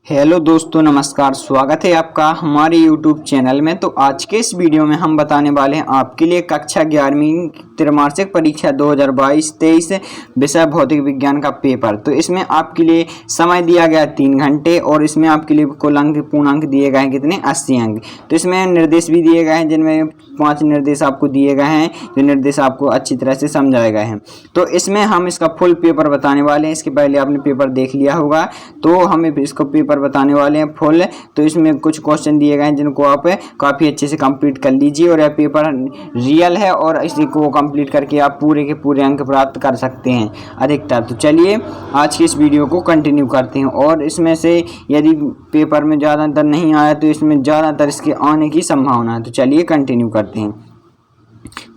Hello दोस्तों, नमस्कार। स्वागत है आपका हमारे YouTube चैनल में। तो आज के इस वीडियो में हम बताने वाले हैं आपके लिए कक्षा 11वीं त्रैमासिक परीक्षा 2022-23 विषय भौतिक विज्ञान का पेपर। तो इसमें आपके लिए समय दिया गया 3 घंटे और इसमें आपके लिए कुल अंक पूर्णांक दिए गए हैं कितने 80 अंक। तो इसमें निर्देश भी दिए गए हैं जिनमें 5 निर्देश आपको दिए गए हैं जो निर्देश आपको अच्छी तरह से समझाए गए हैं। तो इसमें हम इसका फुल पेपर बताने वाले हैं। इसके पहले आपने पेपर देख लिया होगा, तो हम इसको पेपर बताने वाले हैं फुल। तो इसमें कुछ क्वेश्चन दिए गए हैं जिनको आप काफ़ी अच्छे से कंप्लीट कर लीजिए और यह पेपर रियल है और इसी को कंप्लीट करके आप पूरे के पूरे अंक प्राप्त कर सकते हैं अधिकतर। तो चलिए आज की इस वीडियो को कंटिन्यू करते हैं और इसमें से यदि पेपर में ज़्यादातर नहीं आया तो इसमें ज़्यादातर इसके आने की संभावना है। तो चलिए कंटिन्यू करते हैं।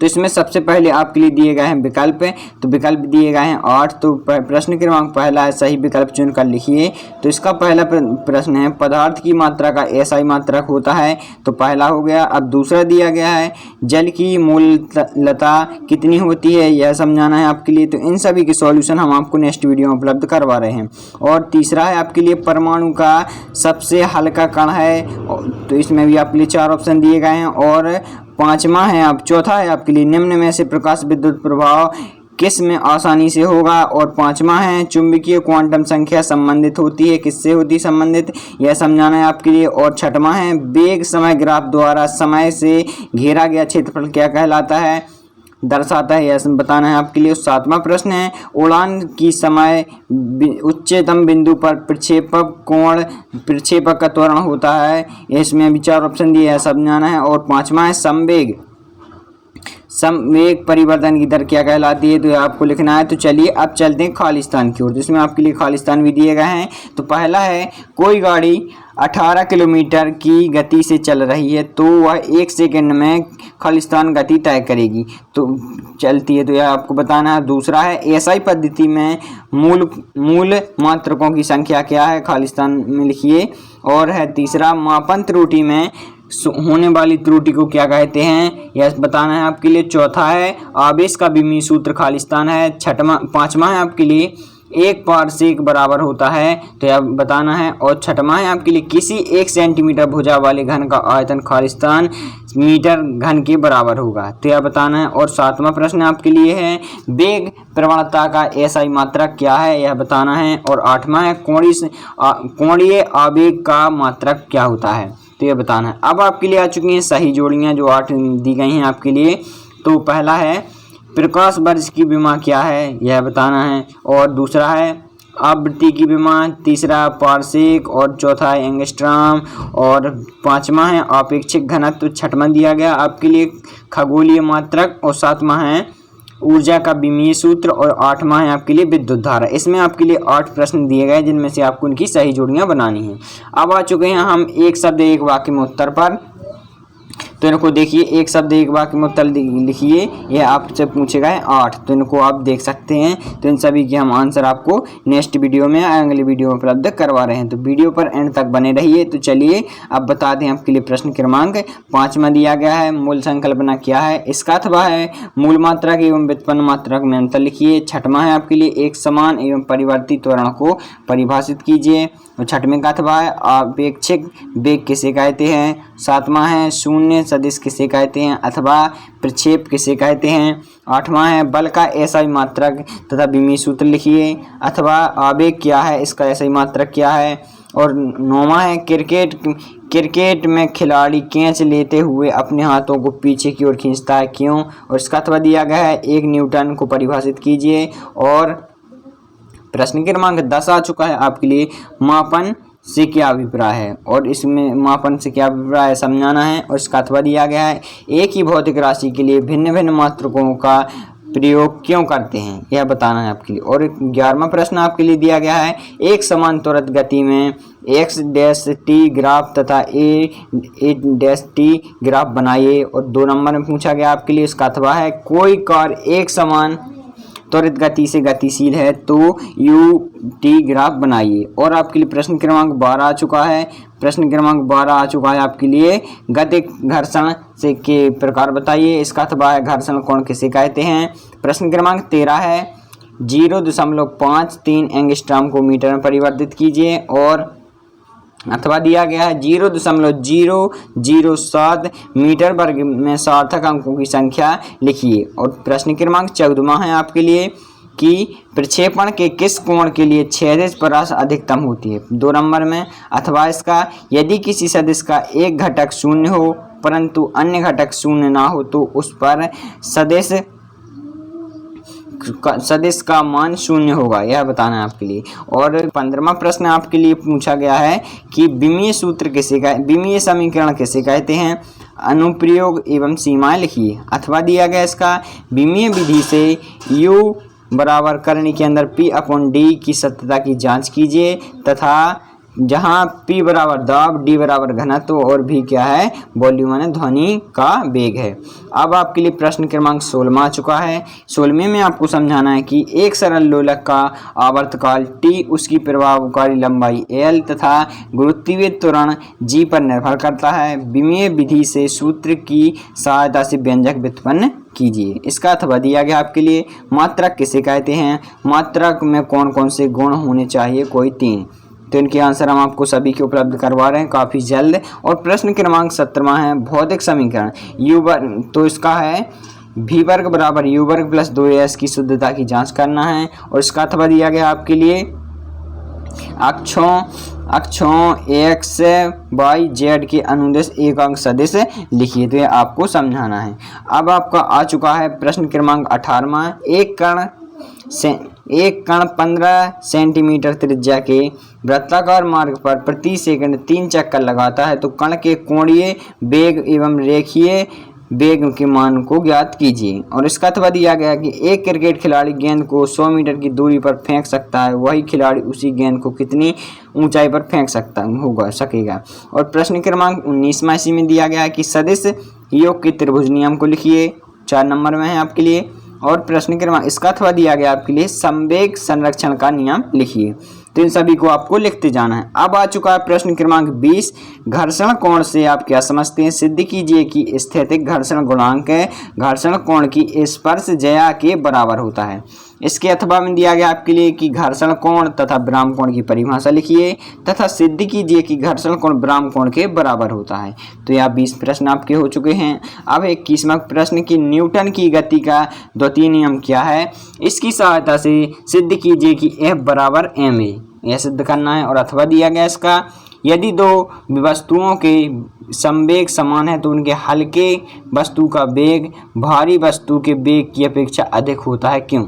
तो इसमें सबसे पहले आपके लिए दिए गए हैं विकल्प। तो विकल्प दिए गए हैं 8। तो प्रश्न क्रमांक पहला है, सही विकल्प चुनकर लिखिए। तो इसका पहला प्रश्न है, पदार्थ की मात्रा का एसआई मात्रक होता है। तो पहला हो गया। अब दूसरा दिया गया है, जल की मूललता कितनी होती है, यह समझाना है आपके लिए। तो इन सभी के सॉल्यूशन हम आपको नेक्स्ट वीडियो में उपलब्ध करवा रहे हैं। और तीसरा है आपके लिए, परमाणु का सबसे हल्का कण है। तो इसमें भी आपके लिए 4 ऑप्शन दिए गए हैं। और चौथा है आपके लिए, निम्न में से प्रकाश विद्युत प्रभाव किस में आसानी से होगा। और 5वां है, चुंबकीय क्वांटम संख्या संबंधित होती है, किससे होती संबंधित, यह समझाना है आपके लिए। और 6वां है, वेग समय ग्राफ द्वारा समय से घेरा गया क्षेत्रफल क्या कहलाता है, दर्शाता है, यह बताना है आपके लिए। 7वां प्रश्न है, उड़ान की समय उच्चतम बिंदु पर प्रक्षेपक का त्वरण होता है। इसमें भी 4 ऑप्शन दिए हैं, समझाना है। और 5वां है, संवेग परिवर्तन की दर क्या कहलाती है, तो आपको लिखना है। तो चलिए अब चलते हैं खालिस्तान की ओर। तो इसमें आपके लिए खालिस्तान भी दिए गए हैं। तो पहला है, कोई गाड़ी 18 किलोमीटर की गति से चल रही है तो वह 1 सेकंड में खालिस्तान गति तय करेगी, तो चलती है, तो यह आपको बताना है। दूसरा है, एसआई पद्धति में मूल मात्रकों की संख्या क्या है, खालिस्तान में लिखिए। और है तीसरा, मापन त्रुटि में होने वाली त्रुटि को क्या कहते हैं, यह बताना है आपके लिए। चौथा है, आवेश का विमीय सूत्र खालिस्तान है। 5वां है आपके लिए, 1 पारसेक बराबर होता है, तो यह बताना है। और 6वां है आपके लिए, किसी 1 सेंटीमीटर भुजा वाले घन का आयतन खालिस्तान मीटर घन के बराबर होगा, तो यह बताना है। और 7वां प्रश्न आपके लिए है, वेग प्रवणता का एसआई मात्रक क्या है, यह बताना है। और 8वां है, कोणीय आवेग का मात्रक क्या होता है, तो यह बताना है। अब आपके लिए आ चुकी हैं सही जोड़ियाँ जो 8 दी गई हैं आपके लिए। तो पहला है, प्रकाश वर्ष की विमा क्या है, यह बताना है। और दूसरा है, आवृत्ति की विमा। तीसरा पारसेक और चौथा है एंगस्ट्रॉम। और 5वां है आपेक्षिक घनत्व। 6वां दिया गया आपके लिए खगोलीय मात्रक। और 7वां है ऊर्जा का विमीय सूत्र। और 8वां है आपके लिए विद्युत धारा। इसमें आपके लिए 8 प्रश्न दिए गए जिनमें से आपको उनकी सही जोड़ियां बनानी है। अब आ चुके हैं हम एक शब्द एक वाक्य में उत्तर पर। तो इनको देखिए, एक शब्द एक वाक्य में उत्तर लिखिए, यह आपसे पूछेगा है 8। तो इनको आप देख सकते हैं। तो इन सभी के हम आंसर आपको नेक्स्ट वीडियो में अगले वीडियो में उपलब्ध करवा रहे हैं। तो वीडियो पर एंड तक बने रहिए। तो चलिए अब बता दें आपके लिए प्रश्न क्रमांक 5वां दिया गया है, मूल संकल्पना क्या है इसका, अथवा है मूल मात्रक एवं व्युत्पन्न मात्रक में अंतर लिखिए। 6वां है आपके लिए, एक समान एवं परिवर्तित त्वरण को परिभाषित कीजिए। और 6वें का अथवा है, आपेक्षिक वेग किसे कहते हैं। 7वां है, शून्य सदिश किसे कहते हैं अथवा प्रक्षेप किसे कहते हैं। 8वां है, बल का एसआई मात्रक तथा विमीय सूत्र लिखिए, अथवा आवेग क्या है, इसका एसआई मात्रक क्या है। और 9वां है, क्रिकेट में खिलाड़ी कैच लेते हुए अपने हाथों को पीछे की ओर खींचता है, क्यों। और इसका अथवा दिया गया है, 1 न्यूटन को परिभाषित कीजिए। और प्रश्न क्रमांक 10 आ चुका है आपके लिए, मापन से क्या अभिप्राय है। और इसमें मापन से क्या अभिप्राय है समझाना है। और इसका अथवा दिया गया है, एक ही भौतिक राशि के लिए भिन्न भिन्न मात्रकों का प्रयोग क्यों करते हैं, यह बताना है आपके लिए। और 11वां प्रश्न आपके लिए दिया गया है, एक समान त्वरित गति में x-t ग्राफ तथा a-t ग्राफ बनाइए। और 2 नंबर में पूछा गया आपके लिए, इसका अथवा है, कोई कार एक समान त्वरित गति से गतिशील है तो u-t ग्राफ बनाइए। और आपके लिए प्रश्न क्रमांक 12 आ चुका है। प्रश्न क्रमांक 12 आ चुका है आपके लिए, गतिक घर्षण से के प्रकार बताइए, इसका अथवा है, घर्षण कोण किसे कहते हैं। प्रश्न क्रमांक 13 है, 0.53 एंगस्ट्रॉम को मीटर में परिवर्तित कीजिए। और अथवा दिया गया है 0.007 मीटर वर्ग में सार्थक अंकों की संख्या लिखिए। और प्रश्न क्रमांक 14वां है आपके लिए कि प्रक्षेपण के किस कोण के लिए क्षैतिज परास अधिकतम होती है। 2 नंबर में अथवा इसका यदि किसी सदिश का एक घटक शून्य हो परंतु अन्य घटक शून्य ना हो तो उस पर सदिश का मान शून्य होगा, यह बताना है आपके लिए। और 15वां प्रश्न आपके लिए पूछा गया है कि विमीय समीकरण किसे कहते हैं। अनुप्रयोग एवं सीमाएं लिखिए। अथवा दिया गया इसका विमीय विधि से u बराबर करनी के अंदर P/D की सत्यता की जांच कीजिए तथा जहां P बराबर दाब, D बराबर घनत्व और V क्या है, वॉल्यूम यानी ध्वनि का वेग है। अब आपके लिए प्रश्न क्रमांक 16 आ चुका है। 16वें में आपको समझाना है कि एक सरल लोलक का आवर्तकाल T, उसकी प्रभावकारी लंबाई L तथा गुरुत्वीय त्वरण G पर निर्भर करता है। विमीय विधि से सूत्र की सहायता से व्यंजक व्युत्पन्न कीजिए। इसका अथवा दिया गया आपके लिए मात्रक किसे कहते हैं। मात्रक में कौन कौन से गुण होने चाहिए, कोई 3। तो इनके आंसर हम आपको सभी के उपलब्ध करवा रहे हैं काफ़ी जल्द। और प्रश्न क्रमांक 17वां है भौतिक समीकरण u वर्ग, तो इसका है v वर्ग बराबर u वर्ग प्लस 2as की शुद्धता की जांच करना है। और इसका अथवा दिया गया आपके लिए अक्षों x y z के अनुदेश एकांक सदिश लिखिए। तो ये आपको समझाना है। अब आपका आ चुका है प्रश्न क्रमांक 18वां। एक कण 15 सेंटीमीटर त्रिज्या के वृत्ताकार मार्ग पर प्रति सेकंड 3 चक्कर लगाता है तो कण के कोणीय वेग एवं रेखीय वेग के मान को ज्ञात कीजिए। और इसका अथवा दिया गया कि एक क्रिकेट खिलाड़ी गेंद को 100 मीटर की दूरी पर फेंक सकता है, वही खिलाड़ी उसी गेंद को कितनी ऊंचाई पर फेंक सकेगा। और प्रश्न क्रमांक 19वां इसी में दिया गया है कि सदिश योग के त्रिभुज नियम को लिखिए। 4 नंबर में है आपके लिए। और प्रश्न क्रमांक इसका अथवा दिया गया आपके लिए संवेग संरक्षण का नियम लिखिए। तो इन सभी को आपको लिखते जाना है। अब आ चुका है प्रश्न क्रमांक 20। घर्षण कोण से आप क्या समझते हैं। सिद्ध कीजिए कि स्थैतिक घर्षण गुणांक घर्षण कोण की स्पर्श ज्या के बराबर होता है। इसके अथवा में दिया गया आपके लिए कि घर्षण कोण तथा विराम कोण की परिभाषा लिखिए तथा सिद्ध कीजिए कि घर्षण कोण विराम कोण के बराबर होता है। तो यह 20 प्रश्न आपके हो चुके हैं। अब 21वां प्रश्न की न्यूटन की गति का द्वितीय नियम क्या है। इसकी सहायता से सिद्ध कीजिए कि F बराबर ma, यह सिद्ध करना है। और अथवा दिया गया इसका यदि दो वस्तुओं के संवेग समान है तो उनके हल्के वस्तु का वेग भारी वस्तु के वेग की अपेक्षा अधिक होता है, क्यों।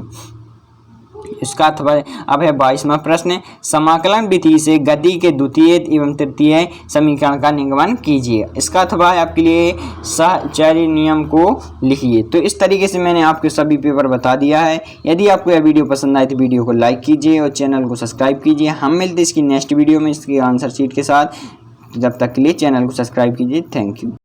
इसका अथवा अब है 22वां प्रश्न। समाकलन विधि से गति के द्वितीय एवं तृतीय समीकरण का निगमन कीजिए। इसका अथवा है आपके लिए सहचर्य नियम को लिखिए। तो इस तरीके से मैंने आपके सभी पेपर बता दिया है। यदि आपको यह वीडियो पसंद आए तो वीडियो को लाइक कीजिए और चैनल को सब्सक्राइब कीजिए। हम मिलते हैं इसकी नेक्स्ट वीडियो में इसकी आंसर शीट के साथ। जब तक के लिए चैनल को सब्सक्राइब कीजिए। Thank you.